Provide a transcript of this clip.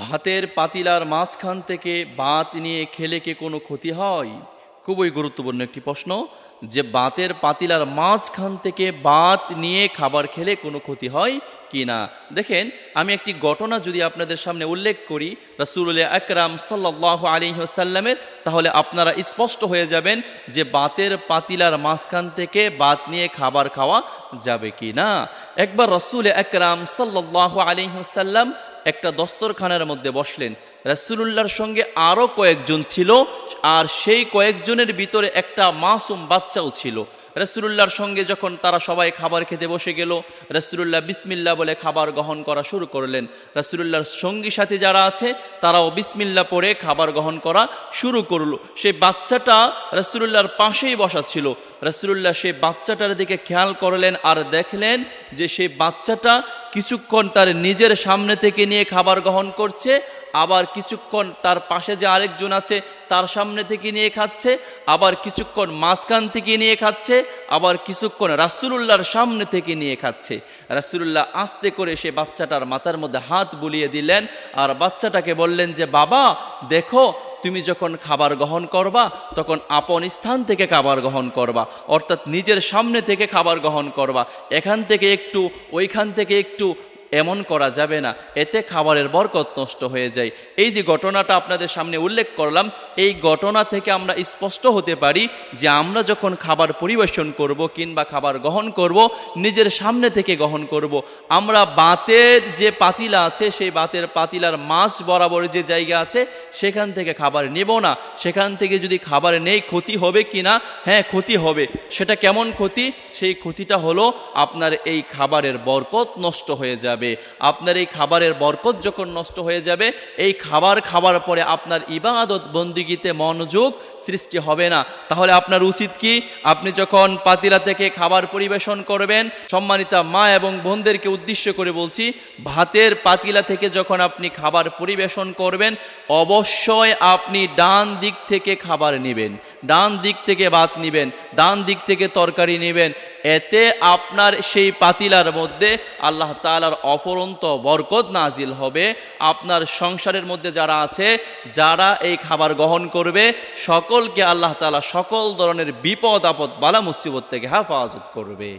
ভাতের পাতিলার মাঝখান থেকে ভাত নিয়ে খেলে কি কোনো ক্ষতি হয়? খুবই গুরুত্বপূর্ণ একটি প্রশ্ন, যে ভাতের পাতিলার মাঝখান থেকে ভাত নিয়ে খাবার খেলে কোনো ক্ষতি হয় কি না। দেখেন, আমি একটি ঘটনা যদি আপনাদের সামনে উল্লেখ করি রাসূলুল্লাহ আকরাম সাল্লাল্লাহু আলাইহি ওয়াসাল্লামের, তাহলে আপনারা স্পষ্ট হয়ে যাবেন যে ভাতের পাতিলার মাঝখান থেকে ভাত নিয়ে খাবার খাওয়া যাবে কি না। একবার রাসূল আকরাম সাল্লাল্লাহু আলাইহি ওয়াসাল্লাম একটা দস্তরখানার মধ্যে বসলেন। রাসূলুল্লাহর সঙ্গে আরও কয়েকজন ছিল, আর সেই কয়েকজনের ভিতরে একটা মাসুম বাচ্চাও ছিল। রাসূলুল্লাহর সঙ্গে যখন তারা সবাই খাবার খেতে বসে গেল, রাসূলুল্লাহ বিসমিল্লাহ বলে খাবার গ্রহণ করা শুরু করলেন। রাসূলুল্লাহর সঙ্গী সাথী যারা আছে তারাও বিসমিল্লাহ পড়ে খাবার গ্রহণ করা শুরু করলো। সেই বাচ্চাটা রাসূলুল্লাহর পাশেই বসা ছিল। রাসূলুল্লাহ সেই বাচ্চাটার দিকে খেয়াল করলেন আর দেখলেন যে সেই বাচ্চাটা কিছুক্ষণ তার নিজের সামনে থেকে নিয়ে খাবার গ্রহণ করছে, আবার কিছুক্ষণ তার পাশে যে আরেকজন আছে তার সামনে থেকে নিয়ে খাচ্ছে, আবার কিছুক্ষণ মাঝখান থেকে নিয়ে খাচ্ছে, আবার কিছুক্ষণ রাসূলুল্লাহর সামনে থেকে নিয়ে খাচ্ছে। রাসূলুল্লাহ আস্তে করে সে বাচ্চাটার মাথার মধ্যে হাত বুলিয়ে দিলেন আর বাচ্চাটাকে বললেন যে, বাবা দেখো, তুমি যখন খাবার গ্রহণ করবা তখন আপন স্থান থেকে খাবার গ্রহণ করবা, অর্থাৎ নিজের সামনে থেকে খাবার গ্রহণ করবা। এখান থেকে একটু ওইখান থেকে একটু এমন করা যাবে না, এতে খাবারের বরকত নষ্ট হয়ে যায়। এই যে ঘটনাটা আপনাদের সামনে উল্লেখ করলাম, এই ঘটনা থেকে আমরা স্পষ্ট হতে পারি যে আমরা যখন খাবার পরিবেশন করব কিংবা খাবার গ্রহণ করব, নিজের সামনে থেকে গ্রহণ করব। আমরা ভাতের যে পাতিলা আছে সেই ভাতের পাতিলার মাঝ বরাবর যে জায়গা আছে সেখান থেকে খাবার নেব না। সেখান থেকে যদি খাবার নেই ক্ষতি হবে কি না? হ্যাঁ, ক্ষতি হবে। সেটা কেমন ক্ষতি? সেই ক্ষতিটা হলো আপনার এই খাবারের বরকত নষ্ট হয়ে যাবে। আপনার এই খাবারের বরকত যখন নষ্ট হয়ে যাবে, এই খাবার খাবার পরে আপনার ইবাদত বন্দিগিতে মনোযোগ সৃষ্টি হবে না। তাহলে আপনার উচিত কি? আপনি যখন পাতিলা থেকে খাবার পরিবেশন করবেন, সম্মানিতা মা এবং বোনদেরকে উদ্দেশ্য করে বলছি, ভাতের পাতিলা থেকে যখন আপনি খাবার পরিবেশন করবেন, অবশ্যই আপনি ডান দিক থেকে খাবার নেবেন, ডান দিক থেকে ভাত নেবেন, ডান দিক থেকে তরকারি নেবেন। এতে আপনার সেই পাতিলার মধ্যে আল্লাহ তাআলার অফুরন্ত বরকত নাজিল হবে। আপনার সংসারের মধ্যে যারা আছে, যারা এই খাবার গ্রহণ করবে, সকলকে আল্লাহ তাআলা সকল ধরনের বিপদ আপদ বালা মুসিবত থেকে হেফাজত করবে।